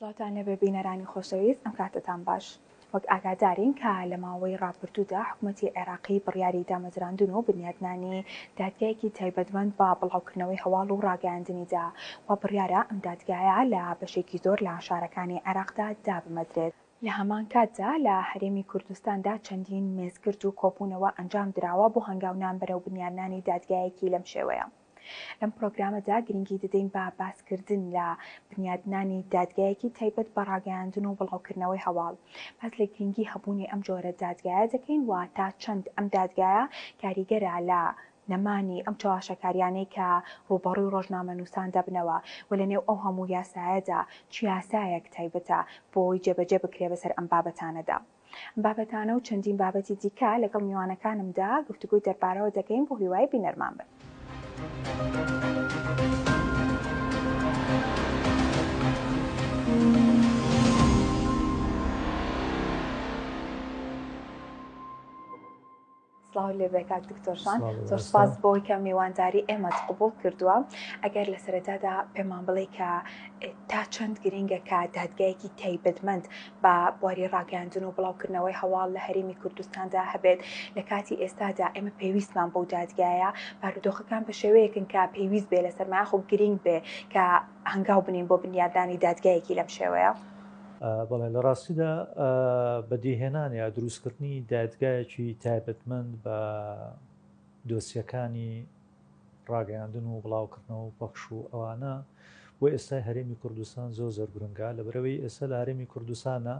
سڵاتان لەبێ بینەرانی خۆشەویست ئەم کاتتان باش. وەک ئاگادارین کە لە ماوەی ڕاپرتوودا حکوومەتی عێراقی بڕیاری دامەزراندن و بنیادنانی دادگایەکی تایبەتمەند بە بڵاوکردنەوەی هەواڵ و ڕاگەیاندنیدا و بڕیارە ئەم دادگایە لە بەشێکی زۆر لە شارەکانی عێراقدا دابمەدرێت. لە هەمان کاتدا لە هەرێمی کوردستاندا چەندین مێزگرد و کۆبوونەوە ئەنجام درراوە بۆ هەنگاونان بەرەو بنیادنانی دادگایەکی لەم شێوەیە. لەم پرۆگرامەدا گرنگی دەدەین بە باسکردن لە بنیادنانی دادگایەکی تایبەت بە ڕاگەیاندن و بڵاوکردنەوەی هەواڵ. پس لە گرنگی هەبوونی ئەم جۆرە دادگایە دەکەین و تا چەند ئەم دادگایە کاریگەرە لە نەمانی ئەم چاواشەکاریانەی کە ڕووبەڕووی ڕۆژنامەنووسان دەبنەوە و لە نێو ئەو هەموو یاسایەدا چ یاسایەک تایبەتە بۆی جێبەجێ بکرێ بەسەر ئەم بابەتانەدا. بابەتانە و چەندین بابەتی دیکە لەگەڵ میوانەکانمدا گفتوگوی دەربارەوە دەکەین بۆ هیوای بینەرمان بن. سڵاو لێ بێ کاک دکتۆرشان، زۆر سپاس بۆی کە میوانداری ئێمەت قبوڵ کردووە. ئەگەر لە سەرەتادا پێمان بڵێ کە تا چەند گرنگە کە دادگایەکی تایبەتمەند بە بواری ڕاگەیاندن و بڵاوکردنەوەی هەواڵ لە هەرێمی کوردستاندا هەبێت، لە کاتی ئێستادا ئێمە پێویستمان بەو دادگایە بارودۆخەکان بە شێوەیەکن کە پێویست بێ لە سەرمایە خۆ گرنگ بێ کە هەنگاو بنین بۆ بنیادنانی دادگایەکی لەم شێوەیە؟ بەڵێ لە ڕاستیدا بەدیهێنان یا دروستکردنی دادگایەکی تایبەتمەند بە دۆسیەکانی ڕاگەیاندن و بڵاوکردنەوە و پەخش و ئەوانە بۆ ئێستای هەرێمی کوردستان زۆر زۆرگرنگە، لەبەرەوەی ئێستا لە هەرێمی کوردستانە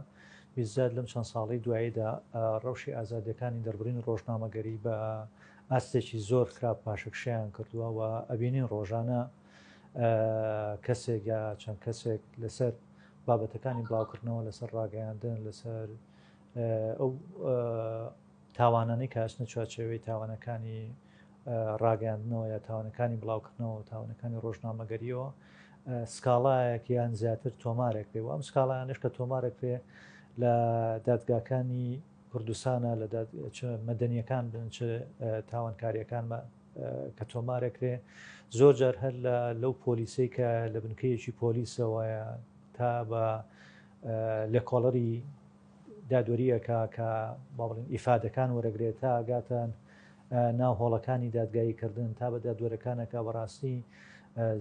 بیزاد لەم چەند ساڵی دواییدا ڕەوشی ئازادیەکانی دەربڕین ڕۆژنامەگەری بە ئاستێکی زۆر خراپ پاشەکشیان کردووە و ئەبینین ڕۆژانە کەسێک یا چەند کەسێک لەسەر بابەتەکانی بڵاوکردنەوە لەسەر ڕاگەیاندن لەسەر ئەو تاوانانەی کەچنە چوارچێوەی تاوانەکانی ڕاگەیاندنەوە یا تاوانەکانی بڵاوکردنەوە تاوانەکانی ڕۆژنامەگەریەوە سکاڵایەک یان زیاتر تۆمارێک پێ و ئەم سکاڵایانش کە تۆمارێک پێ لە دادگاکانی کوردستانە لە مەدەنیەکان بن چ تاوانکاریەکان کە تۆمارێکرێ زۆر جار هەر لەو پۆلیسەی کە لە بنکەیەکی پۆلیسەوەیە تا بە لێکۆڵەری دادوەریەکە کە باڵین ئیفادەکان وەرەگرێت تا ئاگاتان ناو هۆڵەکانی دادگاییکردن تا بە دادوەرەکانەکە بەڕاستی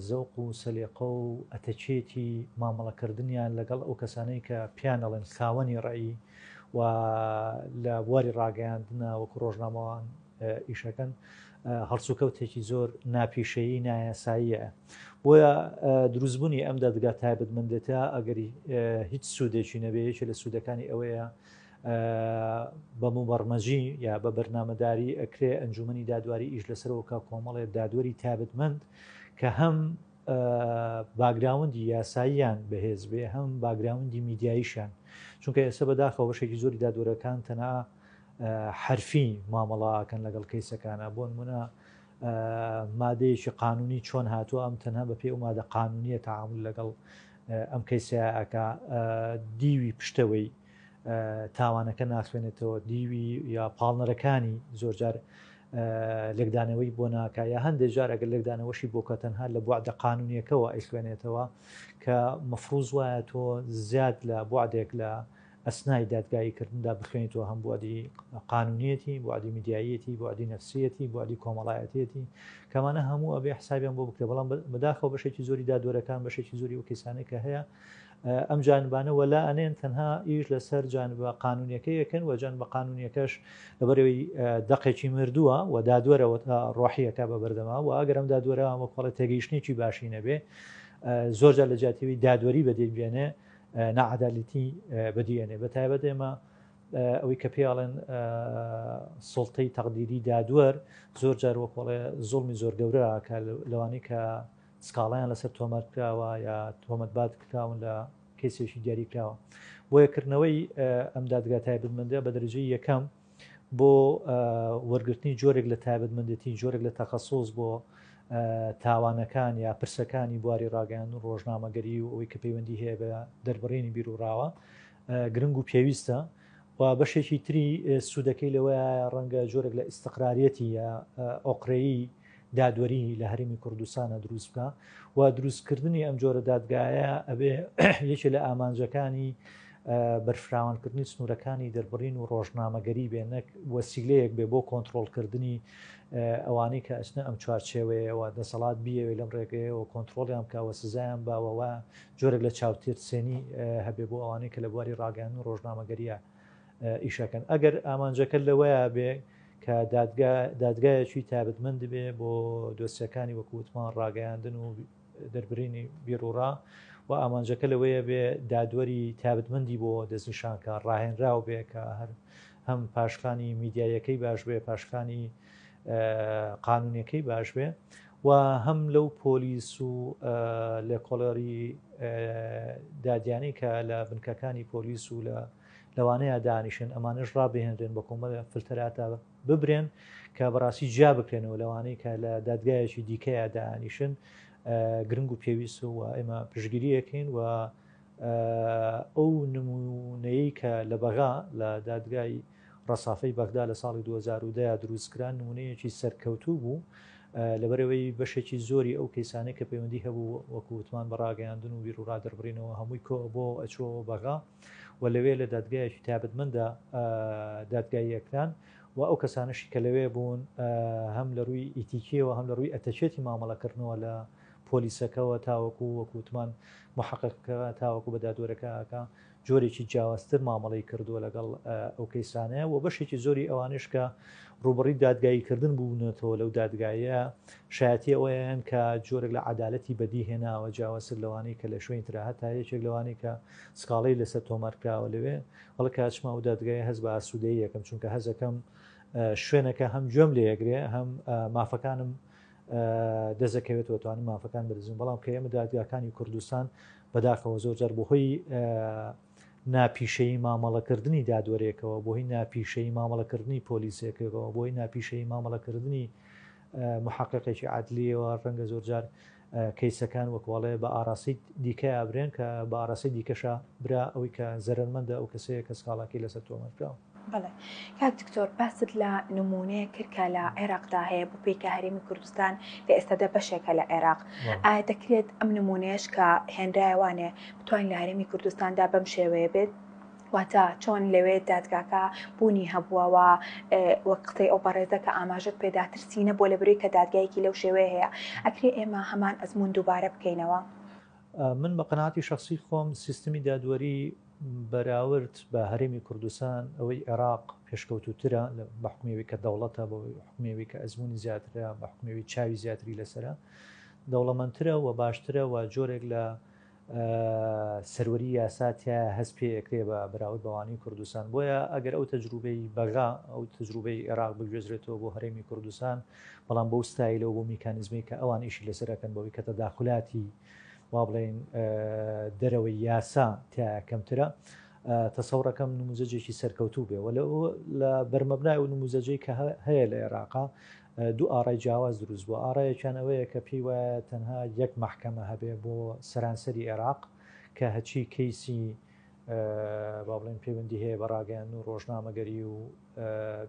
زەوق و سەلیقە و ئەتەچێتی مامەڵەکردنیان لەگەڵ ئەو کەسانەی کە پیانەڵێن خاوەنی ڕێی و لە بواری ڕاگەیاندنە وەکو ڕۆژنامەوان ئیشەکەن هەڵسوکەوتێکی زۆر ناپیشەیی نایاساییە. بۆیە دروستبوونی ئەم دادگا تایبەتمەندێتە ئەگەری هیچ سوودێکی نەبێت لە سوودەکانی ئەوەیە بە موبەڕمەژی یا بە بەرنامەداری ئەکرێ ئەنجومەنی دادواری ئیش لەسەرەوە کۆمەڵێ دادوەری تایبەتمەند کە هەم باگراوندی یاساییان بەهێز بێ هەم باگراوندی میدیاییشان، چونکە ئێستا بەداخەوە بەشێکی زۆری دادوەرەکان تەنها حرفی مامەڵاکەن لەگەڵ کەیسەکانە بۆ نمونە مادەیەکی قانونی چۆن هاتووە ئەم تەنها بە پێی و مادە قانونیە تعامل لەگەڵ ئەم کەیسەکە دیوی پشتەوەی تاوانەکە ناخوێنێتەوە دیوی یا پاڵنەرەکانی زۆرجار لێکدانەوەی بۆ ناکە یا هەندێک جار ئەگەر لێکدانەوەشی بۆ کە تەنها لە بوعدە قانونیەکەەوە ئەیخوێنێتەوە کە مەفروض وایە تۆ زیاد لە بوعدێک لە ئەسنای دادگاییکردندا بخوێنیتەوە هەم بوادی قانونیەتی بوادی میدیایەتی بوادی نەفسیەتی بوادی کۆمەڵایەتێتی کەمانە هەموو ئەبێ حسابیان بۆ بکرێ، بەڵام بەداخەوە بەشێکی زۆری دادوەرەکان بەشێکی زۆری و کەسانێک کە هەیە ئەم جانبانە وەلا ئەنێن تەنها ئیش لەسەر جانبە قانونیەکەی یەکەن و جانبە قانونیەکەش لەبەرەوەی دەقێکی مردووە و دادوەرەوە ڕۆحیەکە بە بەردەما و ئەگەر ئەم دادوەرە وەکوڵە تێگەیشتێکی باشی نەبێ زۆرجار لە جیاتیەوەی دادوەری بەدێبێنێ نەعەداڵەتی بەدیێنێ. بەتایبەت ئێمە ئەوەی کە پێڵێن سڵتەی تەقدیری دادوەر زۆر جار وەکوڵێ زوڵمی زۆر گەورە کە لەوانەی کە سکاڵیان لەسەر تۆمەت کراوە یا تۆمەتبات کراون لە کەسێکی دیاری کراوە. بۆ یەکردنەوەی ئەم دادگا تایبەتمەندە بە دەرەجەی یەکەم بۆ وەرگرتنی جۆرێک لە تایبەتمەندێتی جۆرێک لە تەخەسوس بۆ تاوانەکان یا پرسەکانی بواری ڕاگەیاندن و ڕۆژنامەگەری و ئەوەی کە پەیوەندی هەیە بە دەربڕینی بیرروڕاوە گرنگ و پێویستە و بەشێکی تری سوودەکەی لەوەیە ڕەنگە جۆرێک لە ئیستقراریەتی یا ئۆقرەیی دادوەری لە هەرێمی کوردستانە دروست بکە و دروستکردنی ئەم جۆرە دادگایە ئەبێ یەکێ لە ئامانجەکانی بەرفراوانکردنی سنوورەکانی دەربڕین و ڕۆژنامەگەری بێ نەک وەسیلەیەک بێ بۆ کۆنتترۆلکردنی ئەوانەی کە ئەچنە ئەم چوارچێوەیەوە دەسەڵات بیەوەی لەم ڕێگەیەوە کۆنتترۆلیان بکەوە سزایان باوەوە جۆرێک لە چاوتێت سێنی هەبێ بۆ ئەوانەی کە لە بواری ڕاگەیان و ڕۆژنامەگەریە ئیشەکەن ئەگەر ئامانجەکە لەوەیە بێ کە دادگایەکی تایبەتمەند بێ بۆ دۆسیەکانی وەکووتمان ڕاگەیاندن و دەربرینی بیرروڕا و ئامانجەکە لەوەیە بێ دادوەری تایبەتمەندی بۆ دەستنیشانکە ڕاهێنراو بێ کە هەم پاشکانی میدیایەکەی باش بێ پاشکانی قانونیەکەی باش بێ و هەم لەو پۆلیس و لە کۆلۆری دادیانی کە لە بنکەکانی پۆلیس و لە لەوانەیە دانیشن ئەمانش ڕابهێنرێن بە کۆمەڵە فلتەراتە ببرێن کە بەڕاستی جا بکرێنەوە لەوانەیە کە لە دادگایەکی دیکەیە دانیشن گرنگ و پێویست و ئێمە پشگیریەکەین و ئەو نمونەیە کە لە بەغا لە دادگای ڕەسافەی بەغدا لە ساڵی 2010 دروستکران نمونەیەکی سەرکەوتوو بوو لەبەرەوەی بەشێکی زۆری ئەو کەیسانەی کە پەیوەندی هەبوو وەکووتمان بەڕاگەیاندن و بیرروڕا دەربڕینەوە هەمووی کۆ بۆ ئەچۆ بەغا و لەوێ لە دادگایەکی تایبەتمەندە دادگاییەکران و ئەو کەسانشی کە لەوێ بوون هەم لە ڕووی ئیتیکیەوە هەم لە ڕووی ئەتەچێتی مامەڵەکردنەوە لە پۆلیسەکەەوە تاوەکو وەکووتمان محققەکە تاوەکو بە دادوەرەکەکە جۆرێکی جیاوازتر مامەڵی کردووە لەگەڵ ئەو کەیسانەیە و بەشێکی زۆری ئەوانش کە ڕوبڕی دادگاییکردن بوونەتەوە لەو دادگایە شایەتی ئەوەیان کە جۆرێک لە عەدالەتی بەدی هێناوە جیاوازتر لەوانەی کە لە شوێنی ترا هەتا یەکێک لەوانەی کە سکاڵەی لەسەر تۆمارکراوە لەوێ بەڵێ کاتچما و دادگایە هەست بە ئاسوودەیی یەکەم چونکە هەزەکەم شوێنەکە هەم گوێم لێ یەگرێ هەم مافەکانم دەزەکەوێتەوە توانین مافەکان بەدەزین بەڵام کە ئێمە دادگاکانی کوردستان بەداخەوە زۆرجار بۆهۆی ناپیشەی مامەڵەکردنی دادوەرێکەوە بۆهی ناپیشەی مامەڵەکردنی پۆلیسێکەوە بۆی ناپیشەی مامەڵەکردنی محققێکی عادلیەوە ڕەنگە زۆرجار کەیسەکان وەکوڵێ بە ئاراسی دیکە ئابرێن کە بە ئاراسی دیکەشە برا ئەوەی کە زەرمەندە ئەو کەسەیە کە سکاڵاکی لەسەر تۆمەرکراوە. بەڵێ کاک دکتۆر باست لە نمونەیە کردکە لە عێراقدا هەیە بۆ پێیکە هەرێمی کوردستان لە ئێستادا بەشێکە لە عێراق ئایا دەکرێت ئەم نمونەیەش کە هێنرایەوانێ بتوانین لە هەرێمی کوردستاندا بەم شێوەیە بێت واتە چۆن لەوێ دادگاکە بوونی هەبووەوە وەک قسەی ئەو بەڕێزە کە ئاماژت پێدا ترسینە بۆ لە بروی کە دادگایەکی لەو شێوەیە هەیە ئەکرێ ئێمە هەمان ئەزمون دووبارە بکەینەوە. من بە قەناعەتی شخصی خۆم سیستمی دادوەری بەراورد بە هەرێمی کوردستان ئەوەی عێراق پێشکەوتوترە بە حکومێوی کە دەوڵەتە بۆ حکومێوی کە ئەزمموی زیاترە بە حکومێوی چاوی زیاتری لەسرە دەوڵەمەندترە و باشترە و جۆرێک لە سەروەری یاساتیا هەست پێ ئەکرێ بە بەراورد بەوانی کوردستان بۆیە ئەگەر ئەو تەجروبەی بەغا ئەو تەجروبەی عێراق بگوێزرێتەوە بۆ هەرێمی کوردستان بەڵام بەو ستایلەوە بۆ میکانیزمی کە ئەوان ئیشی لەسەرەکەن بەوەی کە تەداخلاتی وا بڵێن دەرەوەی یاسا تیا کەمترە تەسەوڕەکەم نموزەجێکی سەرکەوتوو بێ لە بەرمەبنای و نموزەجەی کە هەیە لە عێراقا دوو ئاڕای جیاواز دروست بوو ئاڕایەکیان ئەوەیە کە پێی وایە تەنها یەک محکەمە هەبێ بۆ سەرانسەری عێراق کە هەچی کەیسی با بڵێن پەیوەندی هەیە بە ڕاگەیان و ڕۆژنامەگەری و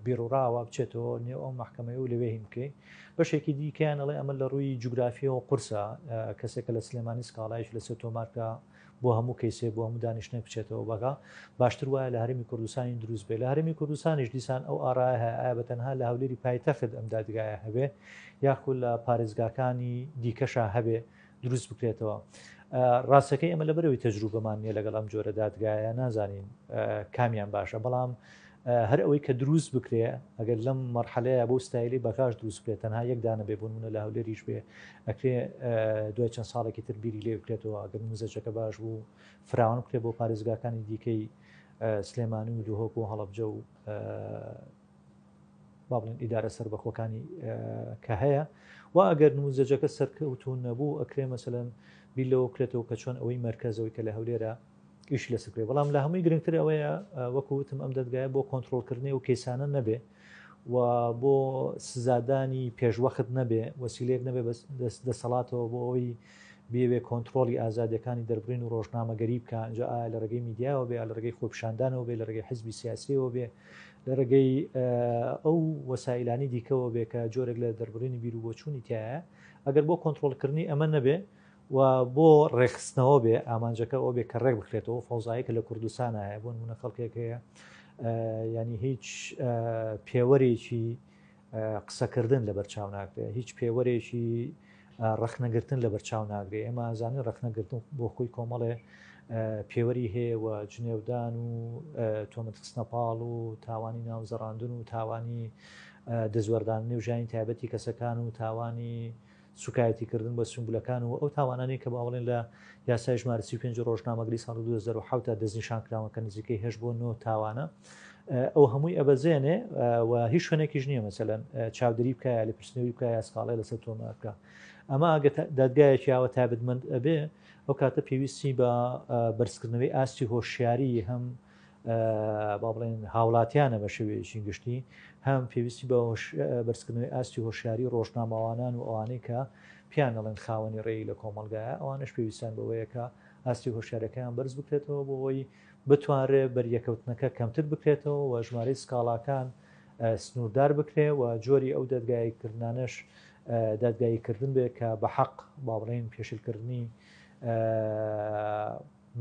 بیرروڕاوە بچێتەوە نێو ئەو محکەمەیە و لەوێ هین بکەی بەشێکی دیکەیان ئەڵێ ئەمە لە ڕووی جوگرافیەوە قورسە کەسێکە لە سلێمانی سکاڵایش لەسەر تۆمارکە بۆ هەموو کەیسێ بۆ هەموو دانیشتێک بچێتەوە بەغا باشتر وایە لە هەرێمی کوردستانی دروست بێ لە هەرێمی کوردستانیش دیسان ئەو ئاڕایە هەیە بە تەنها لە هەولێری پایتەخت ئەم دادگایە هەبێ یاخود لە پارێزگاکانی دیکەشە هەبێ دروست بکرێتەوە. ڕاستەکەی ئەمە لەبەرەوەی تەجروبەمان نیە لەگەڵ ئەم جۆرە دادگایە نازانین کامیان باشە بەڵام هەر ئەوەی کە دروست بکرێ ئەگەر لەم مەرحەلەیە بۆ ستایلی بەکاش دروست بکرێت تەنها یەک دانە بێبوونە لە هەولێریش بێ ئەکرێ دوای چەند ساڵێکی تر بیری لێ بکرێتەوە ئەگەر نموزەجەکە باش بوو فراوان بکرێت بۆ پارێزگاکانی دیکەی سلێمانی و دووهۆک و هەڵەبجە و با بڵێن ئیدارە سەربەخۆکانی کە هەیە و ئەگەر نموزەجەکە سەرکەوتون نەبوو ئەکرێ مەسەلەن بیلەوە بکرێتەوە کە چۆن ئەوەی مەرکەزەوەی کە لە هەولێرە ئیش لە سکرێ بەڵام لە هەمووی گرنگتر ئەوەیە وەکووتم ئەم دەدگایە بۆ کۆنتترۆلکردنی و کەیسانە نەبێ و بۆ سزادانی پێشوەخت نەبێ وەسیلەیەک نەبێ دەسەڵاتەوە بۆ ئەوەی بێوێ کۆنتترۆلی ئازادەکانی دەربڕین و ڕۆژنامەگەری بکە ئەنجا ئایا لە ڕێگەی میدیاوە بێ لە ڕێگەی خۆپشاندانەوە بێ لە ڕێگەی حزبی سیاسیەوە بێ لە ڕێگەی ئەو وەسایلانی دیکەوە بێ کە جۆرێک لە دەربڕینی بیر و بۆچوونی تایە ئەگەر بۆ کۆنتترۆلکردنی ئەمە نەبێ و بۆ ڕێخستنەوە بێ ئامانجەکە ئەو بێ کە ڕێک بکرێتەوە فەوزایەکە لە کوردستان هەیە بۆ نمونە خەڵکێک هەیە ینی هیچ پێوەرێکی قسەکردن لە بەرچاو ناکرێت هیچ پێوەرێکی ڕەخنەگرتن لە بەرچاو ناگرێت ئێمە ئازانین ڕەخنەگرتن بۆ خۆی کۆمەڵێ پێوەری هەیە و جنێودان و تۆمەتخستنەپاڵ و تاوانی ناوزەڕاندن و تاوانی دەزوەردانی و ژانی تایبەتی کەسەکان و تاوانی سوکایەتیکردن بە سمبولەکان و ئەو تاوانانی کە باڵێن لە یاسای ژمارە 35 ڕۆژنامەگری ساڵ 2007 تا دەستنیشانکراوە کە نزیکەی 8 بۆ 9 تاوانە ئەو هەمووی ئەبەزێنێ و هیچ شوێنێکیش نییە مەسەلەن چاودێری بکایە لە پرسنەوەی بکایە سکاڵای لەسەر تۆمار بکە ئەمە ئەگە دادگایەکی یاوە تایبەتمەند ئەبێ ئەو کاتە پێویستی بە بەرزکردنەوەی ئاستی هۆشیاری هەم با بڵێن هاوڵاتیانە بە شێوەیەکی گشتی هەم پێویستی بە بەرزکردنەوەی ئاستی هۆشیاری ڕۆژنامەوانان و ئەوانەی کە پیان دەڵێن خاوەنی ڕێی لە کۆمەلگایە ئەوانش پێویستیان بەوەیەکە ئاستی هۆشیارەکەیان بەرز بکرێتەوە بۆەوەی بتوانرێت بەریەکەوتنەکە کەمتر بکرێتەوە و ژمارەی سکاڵاکان سنووردار بکرێ و جۆری ئەو دەدگاییکردانش دادگاییکردن بێ کە بە حەق با بڵێن پێشلکردنی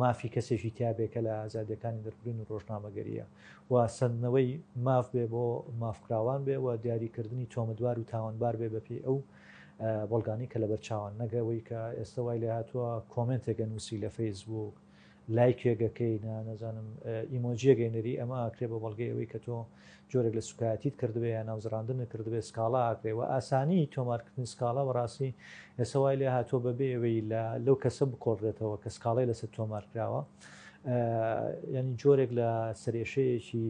مافی کەسێکی تیابێکە لە ئازادەکانی دەربڕین و ڕۆژنامەگەریە و سندنەوەی ماف بێ بۆ مافکراوان بێ و دیاریکردنی تۆمەدوار و تاوانبار بێ بەپێی ئەو بەڵگانی کە لە بەرچاوان نەگەوەی کە ئێستا وای لێ هاتووە کۆمنتێکە نووسی لە فەیسبوک لایکێگەکەی نازانم ئیمۆجیەگەینەری ئەمە ئاکرێ بە بەڵگەی ئەوەی کە تۆ جۆرێک لە سوکایەتیت کردبێ یا ناوزڕاندن کردبێ سکاڵا ئاکرێەوە ئاسانی تۆمارکردنی سکاڵا بەڕاستی ئێستا وای لێ هاتۆ بەبێ ئەوەی لەو کەسە بکۆڕێتەوە کە سکاڵی لەسەر تۆمارکراوە ینی جۆرێک لە سەرێشەیەکی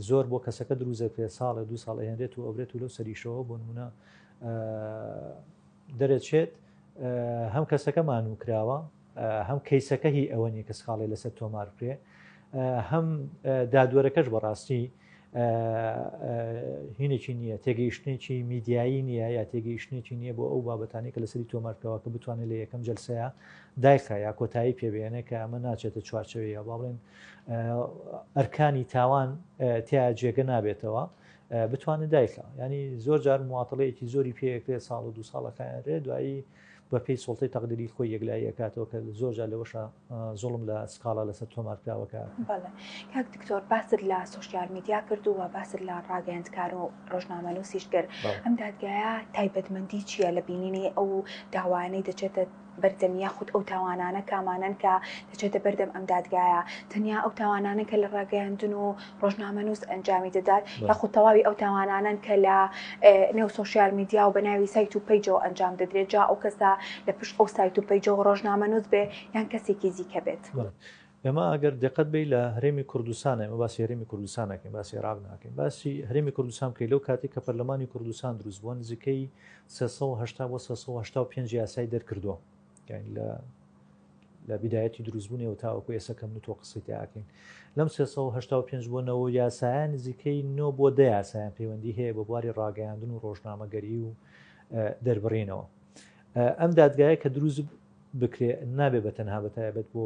زۆر بۆ کەسەکە دروزەکرێ ساڵە 2 ساڵ هێنرێت و ئەورێت و لەو سەریشەوە بۆ نمونە دەرەچێت هەم کەسەکە مانووکراوە هەم کەیسەکە هی ئەوە نیە کە سکاڵی لەسەر تۆمار بکرێ هەم دادوەرەکەش بەڕاستی هینێکی نییە تێگەیشتێکی میدیایی نییە یا تێگەیشتێکی نییە بۆ ئەو بابەتانی کە لەسەری تۆمارکەوە کە بتوانێت لە یەکەم جەلسەیە دایخە یا کۆتایی پێبێنێ کە ئەمە ناچێتە چوارچەوەیە با بڵێن ئەرکانی تاوان تیا جێگە نابێتەوە بتوانێت دایخە ینی زۆر جار مواتڵەیەکی زۆری پێکرێت ساڵ و 2 ساڵەکانرێ دوایی بەپی سڵتەی تەقدیری خۆی یەکلایی ئەکاتەوە کە زۆر جار لەوەشە زوڵم لە سکاڵا لەسەر تۆمارکراوەکە. بەڵێ کاک دکتۆر باست لە سوشیال میدیا کردووە باست لە ڕاگەیاندکار و ڕۆژنامەنووسیش کرد ئەم دادگایە تایبەتمەندی چییە لە بینینی ئەو داوانەی دەچێتە بەردەم یاخود ئەو تاوانانە کامانن کە دەچێتە بەردەم ئەم دادگایە تەنیا ئەو تاوانانە کە لە ڕاگەیاندن و ڕۆژنامەنووس ئەنجامی دەدات یاخود تەواوی ئەو تاوانانن کە لە نێو سوشیال میدیا و بەناوی سایت و پەیجەوە ئەنجام دەدرێت جا ئەو کەسە لە پشت ئەو سایت و پەیجەوە ڕۆژنامەنووس بێ یان کەسێکی زیکە بێت. ئێمە ئەگەر دقت بی لە هەرێمی کوردستانە ئێمە باسی هەرێمی کوردستانەکەین باسی عێراق ناکەین باسی هەرێمی کوردستان بکەین لەو کاتی کە پەرلەمانی کوردستان دروست بووە نزیکەی 380 بۆ 385 یاسای دەرکردووە لە بیدایەتی دروستبوونی و تاوەکو ئێسەکەم تۆ قسەی تاکەین لەم 385 بۆنەوە یاسایان نزیکەی 9 بۆ 10 یاسایان پەیوەندی هەیە بە بواری ڕاگەیاندن و ڕۆژنامەگەری و دەربڕینەوە ئەم دادگایە کە دروست بکرێ نابێ بە تەنها بەتایبەت بۆ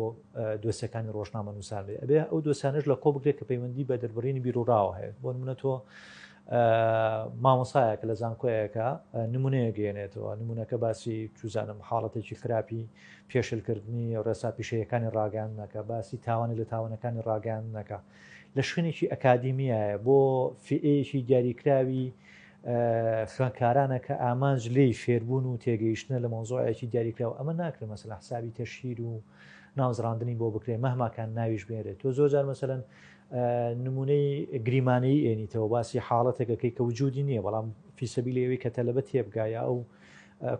دۆسیەکانی ڕۆژنامەنووسان بێ ئەبێ ئەو دۆسیانەش لە کۆ بگرێت کە پەیوەندی بە دەربڕینی بیرروڕاوە هەیە بۆ نمونە تۆ مامۆسایەکە لە زانکۆیەکە نمونەیە گەێنێتەوە نمونونەکە باسی چوزانم حاڵەتێکی خراپی پێشلکردنی ڕێسا پیشەیەکانی ڕاگەاندنەکە باسی تاوانی لە تاوانەکانی ڕاگەاندنەکە لە شوێنێکی ئەکادیمیایە بۆ فئەیەکی دیاریکراوی خوێندکارانە کە ئامانج لێی فێربوون و تێگەیشتنە لە مۆزۆعەکی دیاریکراوە ئەمە ناکرێت مەسەلا حسابی تەشیر و ناوزڕاندنی بۆ بکرێت مەهماکان ناویش بێرێت تۆ زۆر جار مەسەلەن نمونەی گریمانەی ئێنیتەوە باسی حاڵەتێکەکەی کە وجودی نییە بەڵام فیسەبی لێوەی کە تەلەبەت تێبگایە ئەو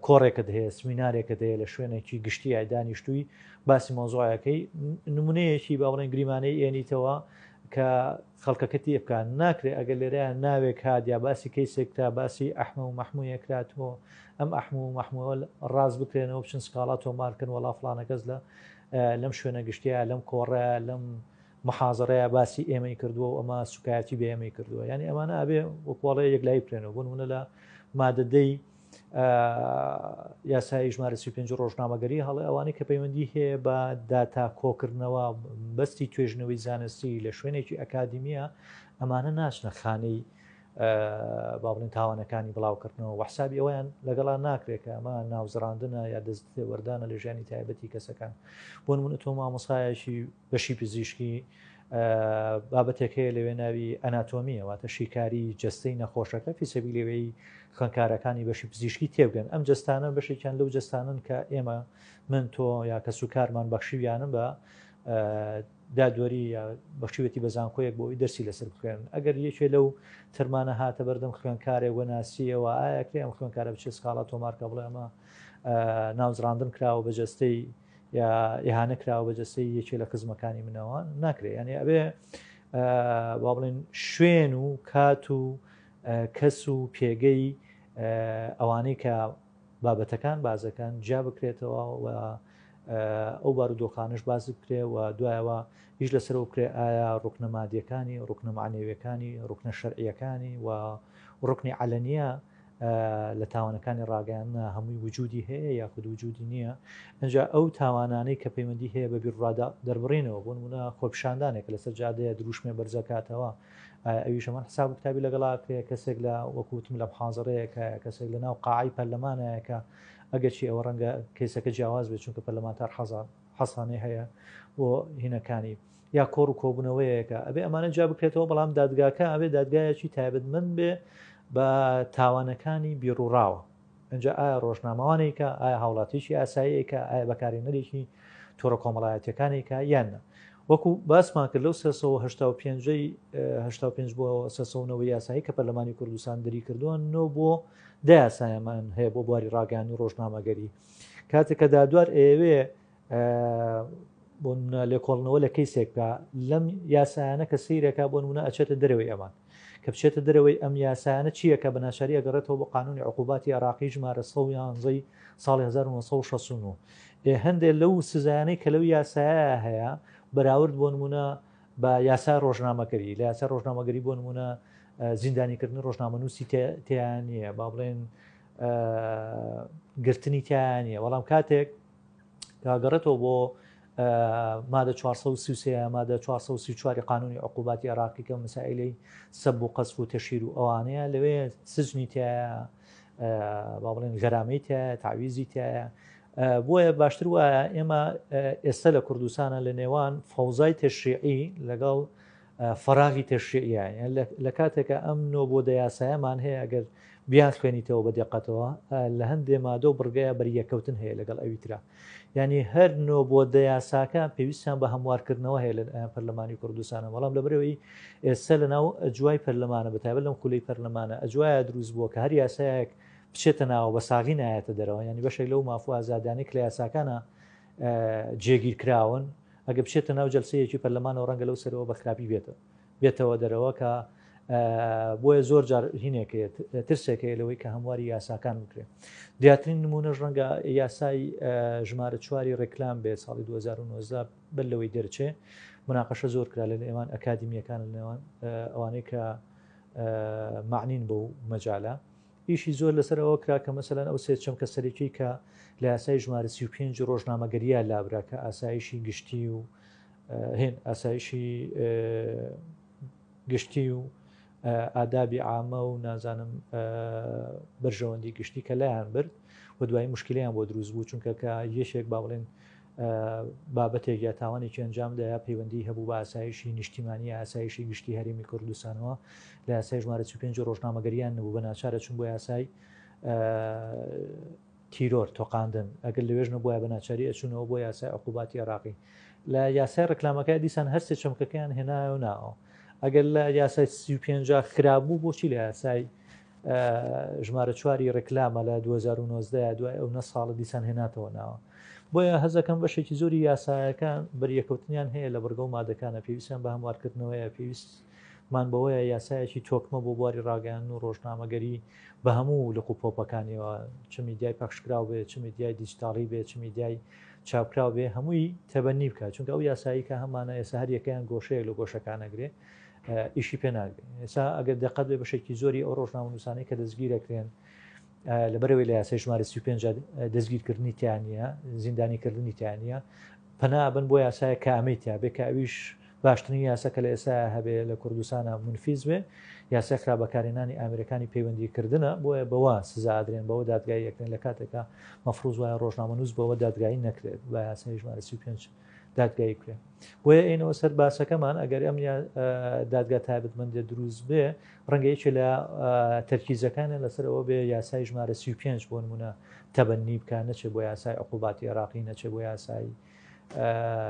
کۆڕێکت هەیە سمینارێکت هەیە لە شوێنێکی گشتی دانیشتووی باسی مۆزۆعەکەی نمونەیەکی با بڵێن گریمانەی ئێنیتەوە کە خەڵکەکە تێ بکات ناکرێت ئەگەر لێرەیان ناوێک هات یا باسی کەیسێکتا باسی ئەحمە و مەحموودەکراتەوە ئەم ئەحمە و مەحمووە ڕاز بکرێنەوە بچن سکاڵات تۆمارکردن وەڵا فڵانە کەس لەم شوێنە گشتیە لەم کۆڕەیە لەم محازڕەیە باسی ئێمەی کردووە و ئەمە سوکایەتی بە ئێمەی کردووە یعنی ئەمانە ئەبێ وەکوڵەیە یەکلای بکرێنەوە بۆ نمونە لە مادەدەی یاسای ژمارە 35 ڕۆژنامەگەری هەڵێ ئەوانەی کە پەیوەندی هەیە بە داتا کۆکردنەوە بەستی توێژنەوەی زانستی لە شوێنێکی ئەکادمیە ئەمانە ناچنە خانەی با بڵێن تاوانەکانی بڵاوکردنەوە وەحسابی ئەویان لەگەڵا ناکرێت کە ئەمە ناوزڕاندنە یا دەست وەردانە لە ژیانی تایبەتی کەسەکان بۆ نمونە تۆ مامۆسایەکی بەشی پزیشکی بابەتێک هەیە لەوێ ناوی ئەناتۆمیە واتە شیکاری جەستەی نەخۆشەکە فیسەبی لەوەی خوێندکارەکانی بەشی پزیشکی تێبگەن ئەم جستانە بەشێکیان لەو جستانن کە ئێمە من تۆ یا کە سوکارمان بەخشیویانم بە دادوەری یا بەخشیوەتی بەزانکۆیەک بۆی دەرسی لەسەر بخوێن ئەگەر یەکێ لەو ترمانە هاتە بەردەم خوێنکارێک وەناسیەوە ئایا ئەم خوێنکارە بچێ سکاڵا تۆمارکە بڵێ ئەمە ناوزڕاندن کراوە بە جەستەی یا ئیهانە کراوە بە جەستەی یەکێ لە خزمەکانی منەوە ناکرێت یعنی ئەبێ با بڵێن شوێن و کات و کەس و پێگەی ئەوانەی کە بابەتەکان بازەکان جا بکرێتەوە و ئەو بارودۆخانش باز بکرێ و دوایەوە هیچ لەسەرەوە بکرێ ئایا ڕوکنە مادیەکانی ڕوکنە معنێویەکانی ڕوکنە شەرعیەکانی و ڕوکنی علەنیە لە تاوانەکانی ڕاگەیاندنە هەمووی وجودی هەیە یاخود وجودی نییە ئەنجا ئەو تاوانانەی کە پەیوەندی هەیە بە بیرڕادا دەربڕینەوە بۆ نمونە خۆپیشاندانێک لەسەر جادەیە دروشمێ بەرزەکاتەوە ئەویش ئەمان حساب و کتابی لەگەڵا کرێ کەسێک لە وەکوتم لە حاضرەیەکە کەسێک لە ناو قاعی پەرلەمانەیەکە ئەگەرچی ئەوە ڕەنگە کەیسەکە جیاواز بێت چونکە پەرلەمانتار حەسانەی هەیە بۆ هینەکانی یا کۆڕ و کۆبوونەوەیەکە ئەبێ ئەمانە جا بکرێتەوە بەڵام دادگاکە ئەبێ دادگایەکی تایبەتمەند بێ بە تاوانەکانی بیرروڕاوە ئەنجا ئایا ڕۆژنامەوانێکە ئایا هاوڵاتیشی ئاساییەکە ئایا بەکارێنەرێکی تۆڕە کۆمەڵایەتەکانێکە یانە وەکو باسمان کرد لەو 1985 بۆ سەسەونەوەی یاسایی کە پەرلەمانی کوردستان دەری کردووە نۆ بۆ دایاسایەمان هەیە بۆ بواری ڕاگەیاندنی ڕۆژنامەگەری کاتێک کە دادوار ئێوێ بۆ لێکۆڵنەوە لە کەیسێکە لەم یاسایانە کە سیرەکە بۆ نمونە ئەچێتە دەرەوەی ئەمان کە بچێتە دەرەوەی ئەم یاسایانە چییەکە بە ناشاری ئەگەڕێتەوە بۆ قانونی عقوباتی عراقی ژمارە 111 ساڵی 1969 هەندێک لەو سزایانەی کە لەو یاسایە هەیە بەراورد بۆ نمونە بە یاسا ڕۆژنامەگەری لە یاسا ڕۆژنامەگەری بۆ نمونە زیندانیکردنی ڕۆژنامەنووسی تیان نیە با بڵێن گرتنی تیان نیە بەڵام کاتێک کاگەڕێتەوە بۆ مادە 433 مادە 434 قانونی عقوباتی عراقی کە مسائلەی سەب و قەزف و تەشیر و ئەوانەیە لەوێ سجنی تایە با بڵێن غەرامەی تایە تعویزی تایە بۆیە باشتر وایە ئێمە ئێستا لە کوردستانە لە نێوان فەوزای تەشریعی لەگەڵ فەراغی تەشریعیە لە کاتێکە ئەم نۆ بۆ دەیاسایەمان هەیە ئەگەر بیان خوێنیتەوە بە دقەتەوە لە هەندێ مادە و بڕگایە بەریەکەوتن هەیە لەگەڵ ئەویترا ینی هەر نۆ بۆ دەیاساکە پێویستیان بە هەموارکردنەوە هەیە لە پەرلەمانی کوردستانە بەڵام لەبەرەوەی ئێستا لەناو ئەجوای پەرلەمانە بەتایبەت لەم خولەی پەرلەمانە ئەجوایە دروست بووە کە هەر یاسایەک بچێتە ناوە بە ساغی نایەتە دەرەوە ینی بەشێک لەو مافوو ئازادانەی کە لە یاساکانە جێگیر کراون ئەگە بچێتە ناو جەلسەیەکی پەرلەمانەوە ڕەنگە لەو سەرەوە بە خراپی بێتەوە دەرەوە کە بۆیە زۆر جار هینێکێت ترسێکەیە لەوەی کە هەمواری یاساکان بکرێت دیاترین نمونەش ڕەنگە یاسای ژمارە 4 ڕێکلام بێت ساڵی 2019 بەر لەوەی دەرچێ مناقەشە زۆر کرا لە نێوان ئەکادمیەکان لە نێوان ئەوانەی کە معنین بۆ مەجالە ئیشی زۆر لەسەرەوە کرا کە مەسەلەن ئەو سێ چەم کە سەرەکی کە لە یاسای ژمارە 35 ڕۆژنامەگەریە لابرا کە ئاسایشی گشتی و هێن ئاسایشی گشتی و ئادابی عامە و نازانم بەرژەوەندی گشتی کە لایەن برد و دوایی مشکلیان بۆ دروست بوو چونکە کە یەشێک با بڵێن بابەتێک یا تاوانێکی ئەنجامدایا پەیوەندی هەبوو بە ئاسایشی نیشتیمانی ئاسایشی گشتی هەرێمی کوردستانەوە لە یاسای ژمارە 35 ڕۆژنامەگەریان نبوو بە ناچارە چون بۆ یاسای تیرۆر تۆقااندن ئەگەر لەوێژ نەبووە بە ناچاری ئەچوونەوە بۆ یاسای عقوباتی عراقی لە یاسای ڕکلامەکە دیسان هەرسێ چەمکەکەیان هێنایە و ناوە ئەگەر لە یاسای 35 خراببوو بۆچی لە یاسای ژمارە 4 ڕێکلامە لە 2019 دوای ئەو نە ساڵە دیسان هێناتەوە ناوە بۆیە هەزەکەم بەشێکی زۆری یاسایەکان بەریەکەوتنیان هەیە لە بەرگە و مادەکانە پێویستیان بە هەموارکردنەوەیە پێویستمان بەوەیە یاسایەکی تۆکمە بۆ بواری ڕاگەیاندن و ڕۆژنامەگەری بە هەموو لە قوپۆپەکانیەوە چ میدیای پەخشکراو بێت چ میدیای دیجیتاڵی بێت چ میدیای چاپکراو بێ هەمووی تەبەنی بکات چونکە ئەو یاسایی کە هەمانە ئێستا هەر یەکەیان گۆشەیە لە گۆشەکانەگرێ ئیشی پێ ناگرێت ئێستا ئەگەر دقت بێ بەشێکی زۆری ئەو ڕۆژنامەنووسانەی کە دەستگیرەکرێن لەبەرەوەی لە یاسای ژمارە 35 دەستگیرکردنی تیانە زیندانیکردنی تیانە پەنابن بۆ یاسایە کامیتیا بێ کاویش باشترین یاسا کە لە ئێستا هەبێ لە کوردستانە منفیز بێ یاسای خراپەکارێنانی ئامریکانی پەیوەندیکردنە بۆیە بەوە سزادرێن بەوە دادگای یەکن لە کاتێکە مەفروض وایە ڕۆژنامەنووس بەوە دادگایی نەکرێت بە یاسای ژمارە 35 دادگایی کرێ بۆیە ئینەوە سەر باسەکەمان ئەگەر ئەم دادگا تایبەتمەندێ دروست بێ ڕەنگەیەکی لە تەرکیزەکانە لەسەرەوە بێ یاسای ژمارە 35 بۆ نمونە تەبەنی بکە نەچێت بۆ یاسای عقوباتی عێراقی نەچێت بۆ یاسای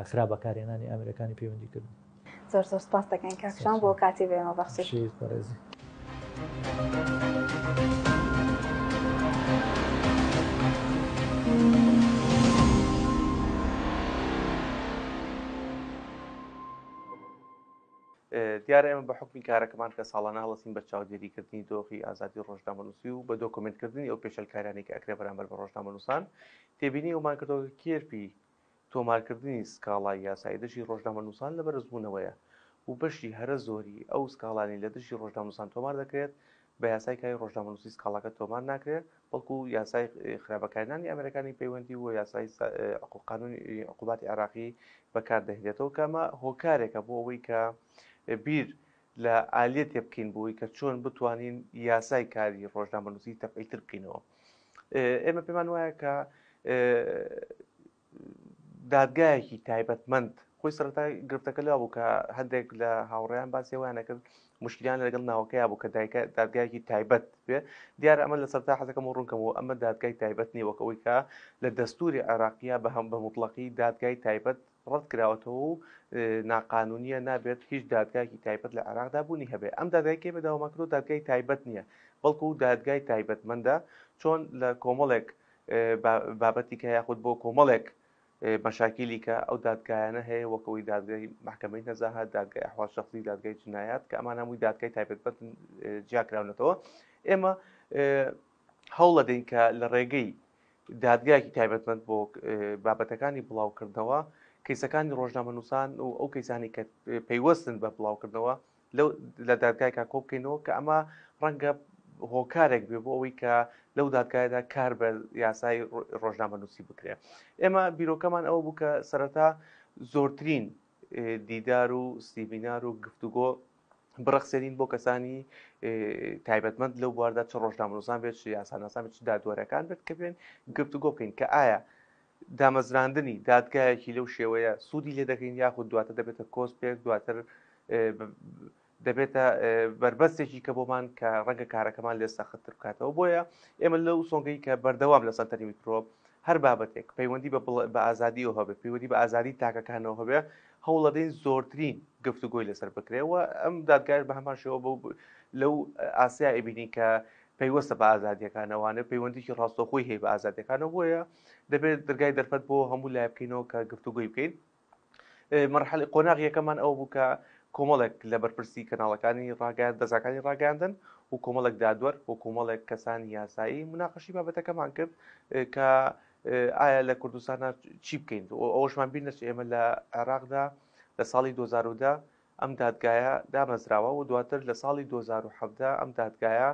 خراپەکارێنانی ئامریکانی پەیوەندیکردن. زۆر زۆر سپاس دەکەین کاکشان بۆ کاتی بێمە بەخشش. بەڕێزی. دیارە ئێمە بە حکمی کارەکەمان کە ساڵانە هەڵەسین بە چاودێریکردنی دۆخی ئازادی ڕۆژنامەنووسی و بە دۆکۆمنتکردنی ئەو پێشەلکارانی کە ئەکرێ بەرامبەر بە ڕۆژنامەنووسان تێبینی ئەومان کردەوە کێرپی تۆمارکردنی سکاڵای یاسایی دژی ڕۆژنامەنووسان لە بەرزبوونەوەیە و بەشی هەرە زۆری ئەو سکاڵانی لە دژی ڕۆژنامەنووسان تۆمار دەکرێت بە یاسای کاری ڕۆژنامەنووسی سکاڵاکە تۆمار ناکرێت بەڵکو یاسای خراپەکارێنانی ئەمریکانی پەیوەندی و یاسای قانونی عقوباتی عێراقی بەکاردەهێنێتەوە کە ئەمە هۆکارێکە بۆ ئەوەی کە بیر لە ئالێت تێ بکەین بۆی کە چۆن بتوانین یاسای کاری ڕۆژنامەنووسی تەفعیلتر بکەینەوە. ئێمە پێمان وایە کە دادگایەکی تایبەتمەند خۆی سەرەتا گرفتەکە لەوە بوو کە هەندێک لە هاوڕێیان باسیێوان نەکرد مشکلیان لەگەڵ ناوەکەیە بوو کە دادگایەکی تایبەت بێ دیارە ئەمە لە سەرتا حەزەکەم ڕوونکەمەوە ئەمە دادگای تایبەت نیە وەکەوەی کە لە دەستوری عێراقیە بە هەم بە مطلقی دادگای تایبەت ڕەت کراوەتەوە و ناقانونیە نابێت هیچ دادگایکی تایبەت لە عێراقدا بوونی هەبێ ئەم دادگای بەداوامەکرۆ دادگای تایبەت نییە بەڵکو دادگای تایبەتمەندە چۆن لە کۆمەڵێک بابەتی کە یاخود بۆ کۆمەڵێک مەشاکیلی کە ئەو دادگایانە هەیە وەکەوەی دادگای محکەمەی نەزاهات دادگای ئەحوال شەخصی دادگای جنایات کە ئەمان هەمووی دادگای تایبەتمەند جیاکراونەتەوە ئێمە هەوڵ دەدەین کە لە ڕێگەی دادگایکی تایبەتمەند بۆ بابەتەکانی بڵاوکردنەوە کەیسەکانی ڕۆژنامەنووسان و ئەو کەیسانی کە پەیوەستن بە بڵاوکردنەوە لە دادگایکە کۆ بکەینەوە کە ئەمە ڕەنگە هۆکارێک بێ بۆ ئەوەی کە لەو دادگایدا کار بە یاسای ڕۆژنامەنووسی بکرێت. ئێمە بیرۆکەمان ئەوە بوو کە سەرەتا زۆرترین دیدار و سیمینار و گفتوگۆ بڕەخسێنین بۆ کەسانی تایبەتمەند لەو بواردا چ ڕۆژنامەنووسان بێت چ یاساناسان بێت چ دادوەرەکان بێت کە بێن گفتوگۆ بکەین کە ئایا دامەزراندنی دادگایەکی لەو شێوەیە سوودی لێ دەکەین یاخود دواتر دەبێتە کۆسپێک دواتر دەبێتە بربەستێکی کە بۆمان کە ڕەنگە کارەکەمان لێ سەختتر بکاتەوە بۆیە ئێمە لەو سۆنگەی کە بەردەوام لە سەنتەری میکرۆب هەر بابەتێک پەیوەندی بە ئازادیەوە هەبێت پەیوەندی بە ئازادی تاکەکانەوە هەبێ هەوڵ دەدەین زۆرترین گفتوگۆی لەسەر بکرێەوە ئەم دادگای بە هەمان شێوە لەو ئاسیا ئەبینی کە پەیوەستە بە ئازادیەکانەوانە پەیوەندیی ڕاستەخۆی هەیە بە ئازادیەکانەوە بۆیە دەبێت دەرگای دەرفەت بۆ هەموو لای بکەینەوە کە گفتوگۆی بکەین. مەرحەڵی قۆناغ یەکەمان ئەو بوو کە کۆمەڵێک لە بەرپرسی کەناڵەکانی ڕاگەیان دەزاکانی ڕاگەاندن و کۆمەڵێک دادوەر و کۆمەڵێک کەسانی یاسایی مناقەشی بابەتەکەمان کرد کە ئایا لە کوردستانە چی بکەین ئەوەشمان بیر نەچێت ئێمە لە عێراقدا لە ساڵی 2010 ئەم دادگایە دامەزراوە و دواتر لە ساڵی 2017 ئەم دادگایە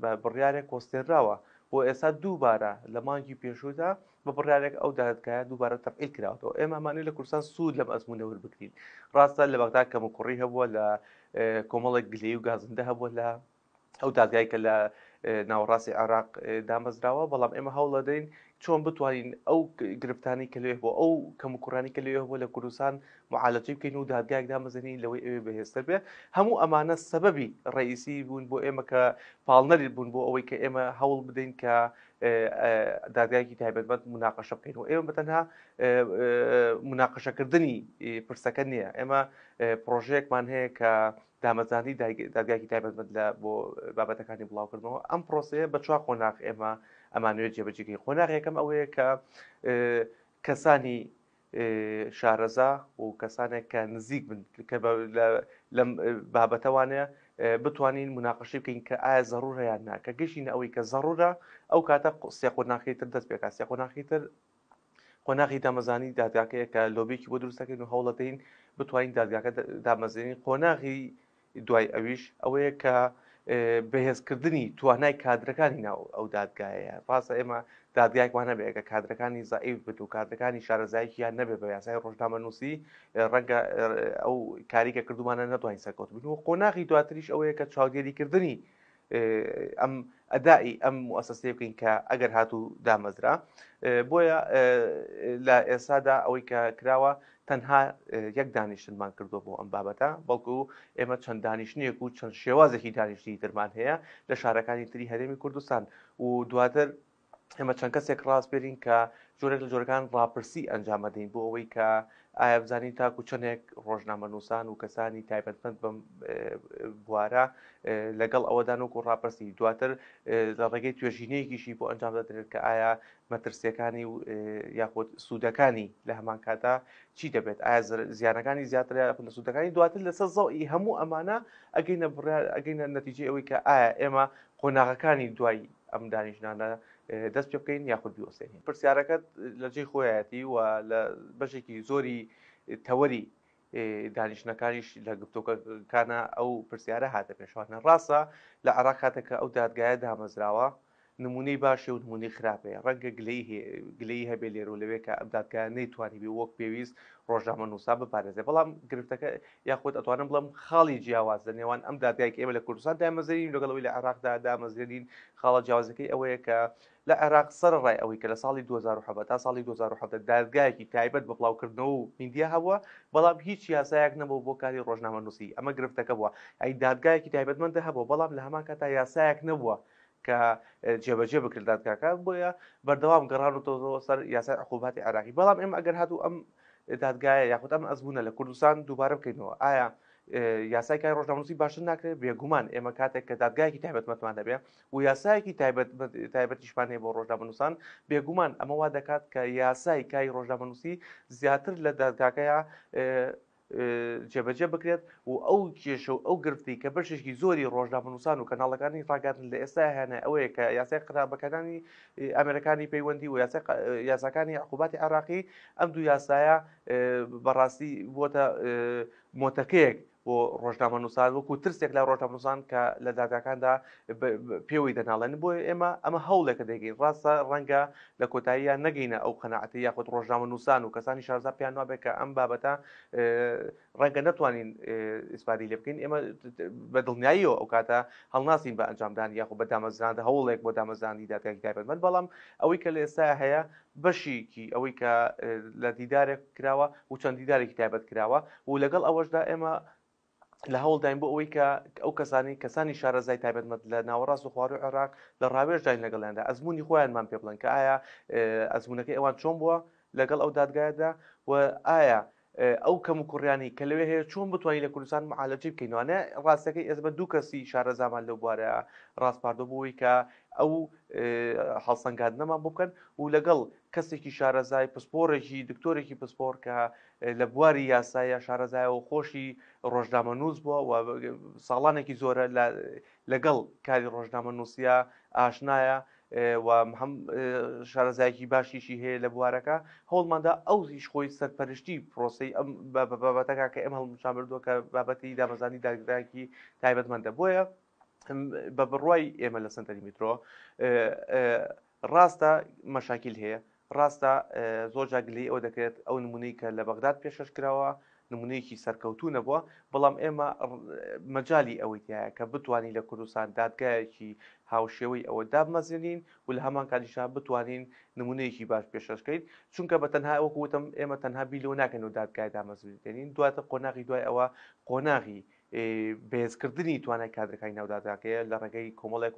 بە بڕیارێک کۆستێنراوە بۆ ئێستا دووبارە لە مانگی پێشوودا بە بڕیارێک ئەو دادگایە دووبارە تەفعیل کراوەتەوە ئێمە ئەمانەی لە کوردستان سوود لەم ئەزموونە وەربگرین ڕاستە لە بەغدا کەم و کوڕی هەبووە لە کۆمەڵێک گلەیی و گازندە هەبووە لە ئەو دادگای کە لە ناوەڕاستی عێراق دامەزراوە بەڵام ئێمە هەوڵ دەدەین چۆن بتوانین ئەو گرفتانی کە لێ بۆ ئەو کەم و کوڕانی کە لێ بۆ لە کوردستان معالەجەی بکەین و دادگایەک دامەزێنین لەوەی ئەوێ بەهێزتر بێ هەموو ئەمانە سەبەبی ڕئیسی بوون بۆ ئێمە کە پاڵنەری بوون بۆ ئەوەی کە ئێمە هەوڵ بدەین کە دادگایەکی تایبەتمەند مناقەشە بکەین و ئێمە بەتەنها مناقەشەکردنی پرسەکە نییە ئێمە پرۆژەیەکمان هەیە کە دامەزانی دادگایەکی تایبەتمەند لە بۆ بابەتەکانی بڵاوکردنەوە ئەم پرۆسەیە بە چوار قۆناغ ئێمە ئەمانوێت جێبەجێکەین قۆناغ یەکەم ئەوەیە کە کەسانی شارەزا و کەسانێک کە نزیک بن کە لەم بابەتەوانەیە بتوانین مناقەشی بکەین کە ئایا زەڕورە یان نا کە گەشتینە ئەوەی کە زەڕورە ئەو کاتە سێ قۆناغی تر دەست پێکات سێ قۆناغی تر قۆناغی دامەزانی دادگاکەیە کە لۆبێکی بۆ دروستەکەین و هەوڵ دەدەین بتوانین دادگاکە دامەزێنین قۆناغی دوای ئەویش ئەوەیە کە بەهێزکردنی توانای کادرەکانی ناو ئەو دادگایە ڕاستە ئێمە دادگایکوانە بێ ئەگە کادرەکانی زائیف بێت و کادرەکانی شارەزایکیان نەبێ بە یاسای ڕۆژنامەنووسی ڕەنگە ئەو کاریکە کردومانە نەتوانین سەرکەوت بن و قۆناغی دواتریش ئەوەیە کە چاودێریکردنی ئەم ئەدای ئەم موسسەیە بکەین کە ئەگەر هاتوو دامەزرا بۆیە لە ئێستادا ئەوەی کە کراوە تەنها یەک دانیشتنمان کردو بۆ ئەم بابەتە بەڵکو ئێمە چەند دانیشتنیەک و چەند شێوازێکی دانیشتی ترمان هەیە لە شارەکانی تری هەرێمی کوردستان و دواتر ئێمە چەند کەسێک ڕاستبێرین کە جۆرێک لە جۆرەکان ڕاپرسی ئەنجامەدەین بۆ ئەوەی کە ئایا بزانین تاکو چەندێک ڕۆژنامەنووسان و کەسانی تایبەتمەند بەم بوارە لەگەڵ ئەوەدان و ڕاپرسی دواتر لە ڕێگەی توێژینەیەکیشی بۆ ئەنجام دەدرێت کە ئایا مەترسیەکانی و یاخود سوودەکانی لە هەمان کاتا چی دەبێت ئایا زیانەکانی زیاتر لە سوودەکانی دواتر لەسەر زەوئی هەموو ئەمانە ئەگەینە نەتیجەی ئەوەی کە ئایا ئێمە قۆناغەکانی دوای ئەم دانیشتانە دەست پێ بکەین یاخود بیوەسێنین پرسیارەکەت لە جێی خۆیەتی و لە بەشێکی زۆری تەوەری دانیشتەکانیش لە گفتوکەکانە ئەو پرسیارە هاتە پێشوانە ڕاستە لە عێراق کاتێکە ئەو دادگایە دامەزراوە نمونەی باشێ و نمونەی خراپەیە ڕەنگە گلەی هەبێ لێرە و لەوێ کە ئەم دادگایە نەیتوانی بێ وەک پێویست ڕۆژنامەنووسا بپارێزێ بەڵام گرفتەکە یاخود ئەتوانم بڵم خاڵی جیاواز لە نێوان ئەم دادگایەک ئێمە لە کوردستان دامەزرین لەگەڵەوەی لە عێراقدا دامەزرین خاڵە جیاوازەکەی ئەوەیە کە لە عێراق سەرڕای ئەوەی کە لە ساڵی 2007 تا ساڵی 2007 دادگایەکی تایبەت بە بڵاوکردنەوە و میندیا هەبووە بەڵام هیچ یاسایەک نەبوو بۆ کاری ڕۆژنامەنووسی ئەمە گرفتەکە بووە ئەی دادگایەکی تایبەتمەندە هەبوو بەڵام لە هەمان کاتا یاسایەک نەبووە کە جێبەجێ بکرد دادگاکە بۆیە بەردەوام گەڕانەوە سەر یاسای عقوباتی عێراقی بەڵام ئێمە ئەگەر هاتوو ئەم دادگایە یاخود ئەم ئەزمونە لە کوردستان دووبارە بکەینەوە ئایا یاسای کاری ڕۆژنامەنووسی باشتر ناکرێت بێگومان ئێمە کاتێک کە دادگایەکی تایبەتمەندمان دەبێت و یاسایەکی تایبەتیشمان هەیە بۆ ڕۆژنامەنووسان بێگومان ئەمە وا دەکات کە یاسای کاری ڕۆژنامەنووسی زیاتر لە دادگاکەیە جێبەجێ بکرێت و ئەو کێشە و ئەو گرفتی کە بەشێکی زۆری ڕۆژنامەنووسان و کەناڵەکانی ڕاگەاندن لە ئێستا هێنە ئەوەیە کە یاسای قراپەکانی ئەمریکانی پەیوەندی و یاساکانی عقوباتی عێراقی ئەم دوو یاسایە بەڕاستی بووەتە مۆتەکەیەک بۆ ڕۆژنامەنووسان وەکو ترسێک لە ڕۆژنامەنووسان کە لە دادگاکاندا پێوەی دەناڵێن بۆ ئێمە ئەمە هەوڵێکە دەگەین ڕاستە ڕەنگە لە کۆتاییە نەگەینە ئەو قەناعەتی یاخود ڕۆژنامەنووسان و کەسانی شارەزا پێیان وابێت کە ئەم بابەتە ڕەنگە نەتوانین ئیسپادی لێ بکەین ئێمە بە دڵنیاییەوە ئەو کاتە هەڵناسین بە ئەنجامدانی یاخود بە دامەزراندە هەوڵێک بۆ دامەزرانی دادگای تایبەتمەند بەڵام ئەوەی کە لە ئێستا هەیە بەشێکی ئەوەی کە لە دیدارێک کراوە و چەند دیدارێکی تایبەت کراوە و لەگەڵ ئەوەشدا ئێمە لە هەوڵداین بۆ ئەوەی کە ئەو کەسانی شارەزای تایبەتمەند لە ناوەڕاست و خوارەوەی عێراق لە ڕاوێژداین لەگەڵیاندا ئەزمموی خۆیانمان پێ بڵێن کە ئایا ئەزمونونەکەی ئەوان چۆن بووە لەگەڵ ئەو دادگایەدا و ئایا ئەو کەم و کوڕیانی کە لەوێ هەیە چۆن بتوانین لە کوردستان معالەجەی بکەینوانە ڕاستەکەی ئێزمە دوو کەسی شارەزامان لەو بوارە ڕاستپاردۆ بووی کە ئەو هەڵسەنگاندنەمان بۆ بکەن و لەگەڵ کەسێکی شارەزای پسپۆڕێکی دکتۆرێکی پسپۆر کە لە بواری یاسایە شارەزایە و خۆشی ڕۆژنامەنووس بووە و ساڵانێکی زۆرە لەگەڵ کاری ڕۆژنامەنووسیە ئاشنایە و هەم شارەزایەکی باشیشی هەیە لە بوارەکە هەوڵماندا ئەوزیش خۆی سەرپەرشتی پرۆسی ئەم بابەتەکە کە ئێمە هەڵمشان بردووە کە بابەتی دامەزانی دادگایەکی تایبەتمەندە بۆیە بە بڕوای ئێمە لە سنتەری میترۆ ڕاستە مەشاکیل هەیە ڕاستە زۆر جاگلی ئەو دەکرێت ئەو نمونەی کە لە بەغداد پێشەش کراوە نمونەیەکی سەرکەوتوو نەبووە بەڵام ئێمە مەجای ئەوەی تایە کە بتوانین لە کوردستان دادگایەکی هاوشێوەی ئەوە دابمەزێنین و لە هەمان کاتیشا بتوانین نمونەیەکی باش پێشەشکەین چونکە بە تەنها ئەوەکو وتم ئێمە تەنها بیلۆ ناکەین و دادگای دامەزێنین دواتە قۆناغی دوای ئەوە قۆناغی بێزکردنی توانای کادرەکانی ناودادگایە لە ڕێگەی کۆمەڵێک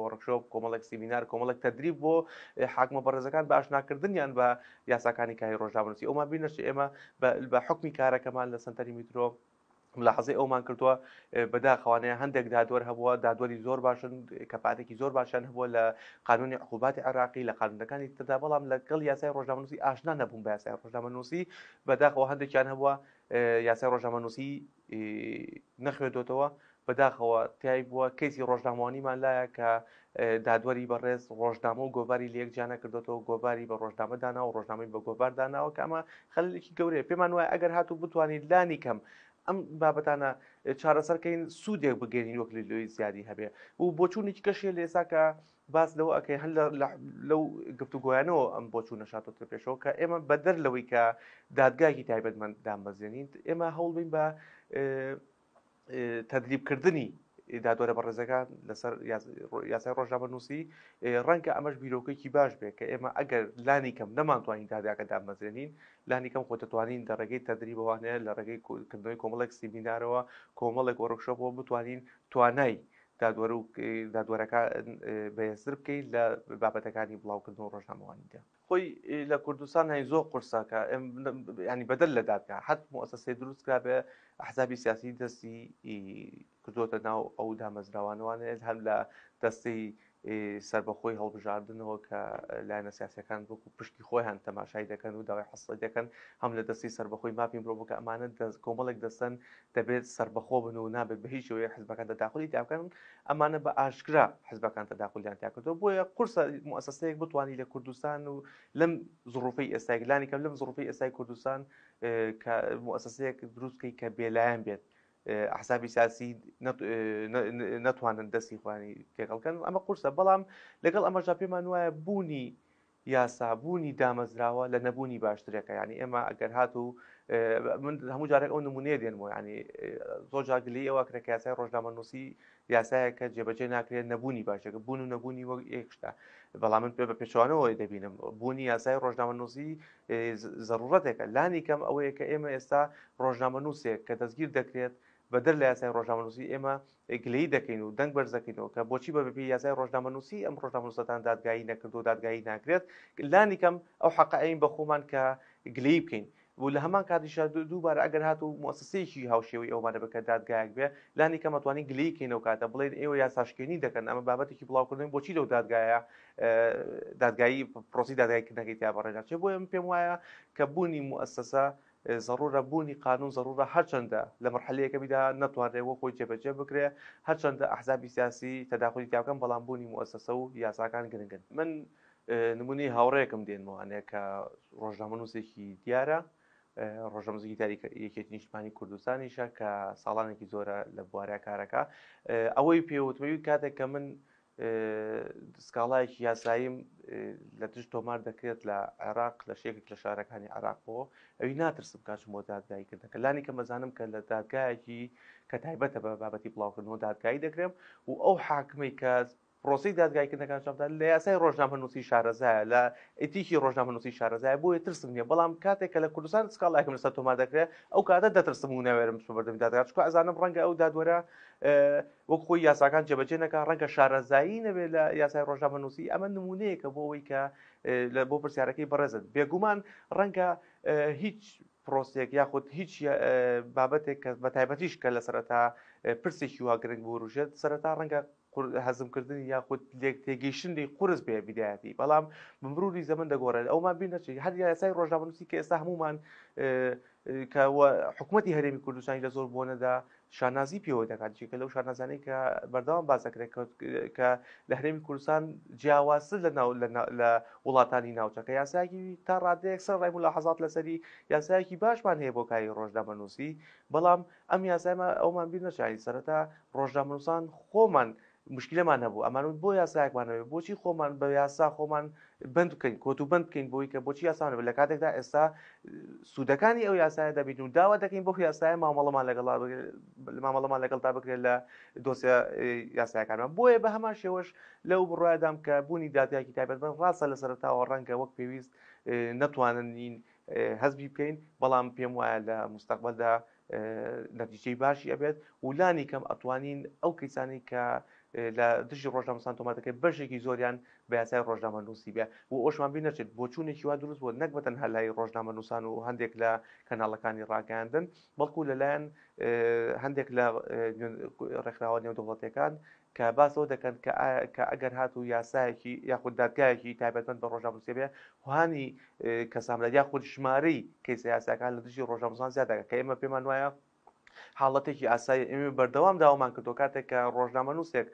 وەرکشۆپ کۆمەڵێک سیمینار کۆمەڵێک تەدریب بۆ حاکمە بەڕێزەکان بە ئاشناکردنیان بە یاساکانی کاری ڕۆژنامەنووسی ئەومان بینەشی ئێمە بە حکمی کارەکەمان لە سنتەری میترۆ ملاحظەی ئەومان کردووە بەداخەوانەیە هەندێک دادوەر هەبووە دادوەری زۆر باشن کەپاتێکی زۆر باشیان هەبووە لە قانونی عقوباتی عێراقی لە قانونەکانی تردا بەڵام لەگەڵ یاسای ڕۆژنامەنووسی ئاشنا نەبوون بە یاسای ڕۆژنامەنووسی بەداخەوە هەندێکیان هەبووە یاسای ڕۆژنامەنووسی نەخوێندوتەوە بەداخەوە تیای بووە کەیسی ڕۆژنامەوانیمان لایە کە دادوەری بەڕێز ڕۆژنامە و گۆڤاری لە یەکجیا نەکردوێتەوە گۆڤاری بە ڕۆژنامە دانا و ڕۆژنامەی بە گۆڤار داناوە کە ئەمە خەلێکی گەورەیە پێمان وایە ئەگەر هاتوو بتوانین لانی کەم ئەم بابەتانە چارەسەرکەین سوودێک بگەێنین وەک لەی زیادی هەبێ و بۆچوونێکی کەشێ لە ئێسا کە باس لەوە ئەەکەی هەر لەو گفتوگویانەوە ئەم بۆچوو نەشاتۆتر پێشەوە کە ئێمە بەدەر لەوەی کە دادگایکی تایبەتمەند دامەزێنین ئێمە هەوڵ بین بە تەدریبکردنی دادوەرە بە ڕێزەکان لەسەر یاسای ڕۆژنامەنووسی ڕەنگە ئەمەش بیرۆکێکی باش بێت کە ئێمە ئەگەر لانی کەم نەمانتوانین دادگاکە دامەزێنین لانی کەم خۆ دەتوانین لە ڕێگەی تەدریبەوانەیە لە ڕێگەی کردنەوەی کۆمەڵێک سیمینارەوە کۆمەڵێک وەرکشۆپەوە بتوانین توانای دادوەرەکە بەهێزتر بکەین لە بابەتەکانی بڵاوکردن ڕۆژنامەوانیدا خۆی لە کوردستان هەین زۆر قورساکە ینی بەدەل لە دادگا حەت مؤسسەی دروستکرا بێ ئەحزابی سیاسی دەستی کردوتە ناو ئەو دامەزراوانوانێت هەم لە دەستی سربەخۆی هەڵبژاردنەوە کە لایەنە سیاسەکان بۆکو پشتی خۆیان تەماشای دەکەن و داوای حەسڵی دەکەن هەم لە دەستی سربەخۆی ماپین بۆ بکە ئەمانە کۆمەڵێک دەستن دەبێت سربەخۆ بن و نابێت بە هیچ شێوەیە حزبەکان تەداخلی تیاکەن ئەمانە بە ئاشکرا حزبەکان تەداخلیان تیاکردەوە بۆیە قورسە مؤسسەیەک بتوانانی لە کوردستان و لەم ظروفەی ئێستای لانی کەم لەم ظروفەی ئێستای کوردستان کە مؤسسەیەک دروستکەی کە بێلایەن بێت ئەحزابی سیاسی نەتوانن دەستی خوانی تێکەڵکەن ئەمە قورسە بەڵام لەگەڵ ئەمەژا پێمان وایە بوونی یاسابوونی دامەزراوە لە نەبوونی باشترەکە ینی ئێمە ئەگەر هاتوو من هەموو جارێک ئەو نمونەیە دێنەوە ینی زۆر جاگلی ئەوە کرێکە یاسای ڕۆژنامەنووسی یاسایەکە جێبەجێ ناکرێت نەبوونی باشەکە بوون و نەبوونی وەک یەکشتا بەڵام من پێ بە پێچوانەوەی دەبینم بوونی یاسای ڕۆژنامەنووسی ضرورەتێکە لانی کەم ئەوەیە کە ئێمە ئێستا ڕۆژنامەنووسێک کە دەستگیر دەکرێت بەدەر لە یاسای ڕۆژنامەنووسی ئێمە گلەی دەکەین و دەنگ بەرزەکەینەوە کە بۆچی بەبێ یاسای ڕۆژنامەنووسی ئەم ڕۆژنامەنووسەتان دادگایی نەکردو دادگایی ناکرێت لانی کەم ئەو حەقائین بە خۆمان کە گلەی بکەین و لە هەمان کاتیشا دووبارە ئەگەر هاتوو مؤسسەیەکی هاوشێوەی ئەومانە بکە دادگایەک بێ لانی کەم ئەتوانین گلەی بکەینەوە کاتە بڵێن ئێوە یاساشکێنی دەکەن ئەمە بابەتێکی بڵاوکردن بۆچی لەو دادگایە دادگایی پرۆسی دادگایکردنەکەی تیا بەڕێناچێ بۆیە من پێم وایە کە بوونی مؤسسە ضرورە بوونی قانون ضرورە هەرچەندە لە مەرحلەیەکەمیدا نەتوانرێت وە خۆی جێبەجێ بکرێ هەرچەندە ئەحزابی سیاسی تەداخلی تیاکەم بەڵام بوونی مؤسسە و یاساکان گرنگن من نمونەی هاوڕەیەکم دێنمەوانەیە کە ڕۆژنامەنووسێکی دیارە ڕۆژنامەنووسێکی یەکێتی نیشتمانی کوردستانیشە کە ساڵانێکی زۆرە لە بوارەیە کارەکە ئەوەی پێوتمەوی کاتێک کە من سکاڵایەکی یاساییم لە تشت تۆمار دەکرێت لە عێراق لە شێکێک لە شارەکانی عێراقەوە ئەوی ناترسم کاچم بۆ دادگایکردنەکە لانی کە مەزانم کە لە دادگایەکی کە تایبەتە بە بابەتی بڵاوکردنەوە دادگایی دەکرێم و ئەو حاکمەی کە پرۆسی دادگایکردنەکان شەمدا لە یاسای ڕۆژنامەنووسی شارەزایە لە ئەتیکی ڕۆژنامەنووسی شارەزایە بۆیە ترسم نییە بەڵام کاتێک کە لە کوردستان سکاڵایەکم لەسەر تۆمار دەکرێت ئەو کاتە دەترسم و ناوێرم بەردەمی دادگا چکە ئەزانم ڕەنگە ئەو دادوەرە وەک خۆی یاساکان جێبەجێ نەکە ڕەنگە شارەزایی نەبێت لە یاسای ڕۆژنامەنووسی ئەمە نمونەیەکە بۆ ئەوەی کە بۆ پرسیارەکەی بەڕێزت بێگومان ڕەنگە هیچ پرۆسێک یاخود هیچ بابەتێک کە بە تایبەتیش کە لە سەرەتا پرسێکی وا گرنگ بوروژێت سەرەتا ڕەنگە هەزمکردنی یاخود لێک تێگەیشتنی قورس بێ بیدایەتی بەڵام بمروری زەمن دەگۆڕێت ئەومان بیر نەچێت هەر یاسای ڕۆژنامەنووسی کە ئێستا هەمومان کە حکوومەتی هەرێمی کوردستانی لە زۆر بۆنەدا شانازی پێوە دەکات چیکە لەو شانازانەی کە بەردەوام باز دەکرێت کە لە هەرێمی کوردستان جیاوازتر لە وڵاتانی ناوچەکە یاسایەکی تا ڕادەیەک سەر ڕای ملاحەزات لەسەری یاسایەکی باشمان هەیە بۆ کاری ڕۆژنامەنووسی بەڵام ئەم یاسایمە ئەومان بیر نەچانی سەرەتا ڕۆژنامەنووسان خۆمان مشکلەمان هەبوو ئەمان بۆ یاسایەکمانەوە بۆچی خۆمان بە یاسا خۆمان بند بکەین کۆت و بند بکەین بۆی کە بۆچی یاسانەوە لە کاتێکدا ئێستا سوودەکانی ئەو یاسایە دەبین و داوا دەکەین بۆ یاسایە مامەڵەمان لەگەڵ تا بکرێت لە دۆسیە یاسایەکانمان بۆیە بە هەمان شێوەش لەو بڕایدام کە بوونی دادگایەکی تایبەتمەند ڕاستە لە سەرەتاوە ڕەنگە وەک پێویست نەتوانین هەزبی بکەین بەڵام پێم وایە لە مستەقبەلدا نەتیجەی باشی ئەبێت و لانی کەم ئەتوانین ئەو کەسانی کە لە دژی ڕۆژنامەنووسان تۆماتەکەی بەشێکی زۆریان بە یاسای ڕۆژنامەنووسی بێ و ئەوشمان بیر نەچێت بۆ چوونێکی وا دروست بووە نەک بەتەنها لای ڕۆژنامەنووسان و هەندێک لە کەناڵەکانی ڕاگەاندن بەڵکو لەلایەن هەندێک لە ڕێکخراوە نێودەوڵەتیەکان کە باسەوە دەکەن کە ئەگەر هاتوو یاسایەکی یاخود دادگایەکی تایبەتمەند بە ڕۆژنامەنووسی بێ هوانی کەساملە یاخود ژمارەی کەیسە یاساکان لە دژی ڕۆژنامەنووسان زیادەکە کە ئێمە پێمان وایە حاڵەتێکی ئاسایی ئێمە بەردەوام داوامان کردو کاتێک کە ڕۆژنامەنووسێک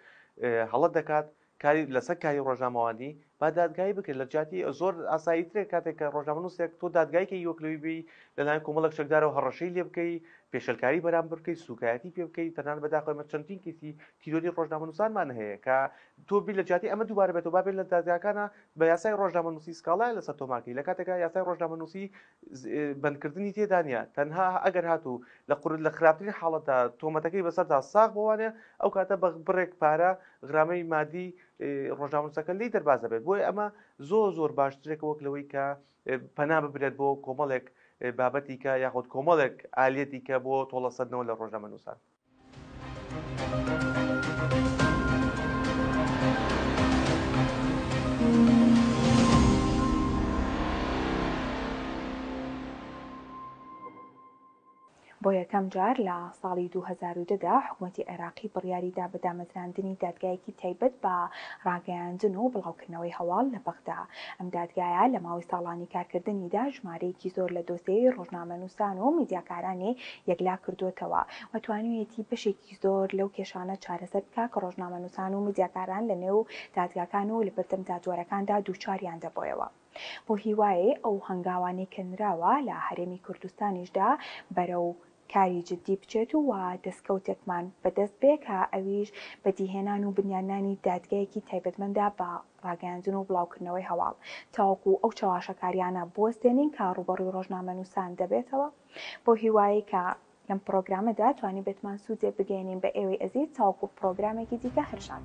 هەڵەت دەکات کاری لەسەر کاری ڕۆژنامەوانی با دادگایی بکرد لە جاتی زۆر ئاساییترێک کاتێک کە ڕۆژنامەنووسێک تۆ دادگایکەی وەکلەوەی بی لەلایەن کۆمەڵێک شەکدارەوە هەڕەشەی لێ بکەی پێشەلکاری بەرامبەر بکەی سوکایەتی پێ بکەی تەنان بەداخۆمە چەندین کەسی تیرۆری ڕۆژنامەنووسانمان هەیە کە تۆ بی لە جاتی ئەمە دووبارە بێتەوە بابێت لە دادگاکانە بە یاسای ڕۆژنامەنووسی سکاڵای لەسەر تۆمارکەی لە کاتێکا یاسای ڕۆژنامەنووسی بەندکردنی تێدا نیە تەنها ئەگەر هاتوو لە خراپترین حاڵەتدا تۆمەتەکەی بەسەردا ساغ بوانێ ئەو کاتە بە بڕێک پارە غرامەی مادی ڕۆژنامەنووسەکە لی دەربازە بێت بۆیە ئەمە زۆر باشترێک وەک لەوەی کە پەنا ببرێت بۆ کۆمەڵێک بابەتی کە یاخود کۆمەڵێک ئالێتی کە بۆ تۆڵەسەدنەوە لە ڕۆژنامەنووسان. بۆ یەکەم جار لە ساڵی 2010 حکوومەتی عێراقی بڕیاریدا بە دامەزراندنی دادگایەکی تایبەت بە ڕاگەیاندن و بڵاوکردنەوەی هەواڵ لە بەغدا. ئەم دادگایە لە ماوەی ساڵانی کارکردنیدا ژمارەیەکی زۆر لە دۆسیەی ڕۆژنامەنووسان و میدیاکارانی یەکلا کردوتەوە و توانوویەتی بەشێکی زۆر لەو کێشانە چارەسەر بکات کە ڕۆژنامەنووسان و میدیاکاران لە نێو دادگاکان و لە بەردەم دادوەرەکاندا دووچاریان دەبۆیەوە. بۆ هیوایە ئەو هەنگاوانەی کەنراوە لە هەرێمی کوردستانیشدا بەرەو کاری جدی بچێت و دەستکەوتێکمان بەدەست بێ کە ئەویش بەدیهێنان و بنیانانی دادگایەکی تایبەتمەندە بە ڕاگەیاندن و بڵاوکردنەوەی هەواڵ تاوەکو ئەو چاواشەکاریانە بوەستێنین کە ڕوبەڕووی ڕۆژنامەنووسان دەبێتەوە. بۆ هیوایی کە لەم پرۆگرامەدا توانی بێتمان سوودێ بگەینین بە ئێوەی ئەزیز تاوەکو پرۆگرامێکی دیکە هەرشان.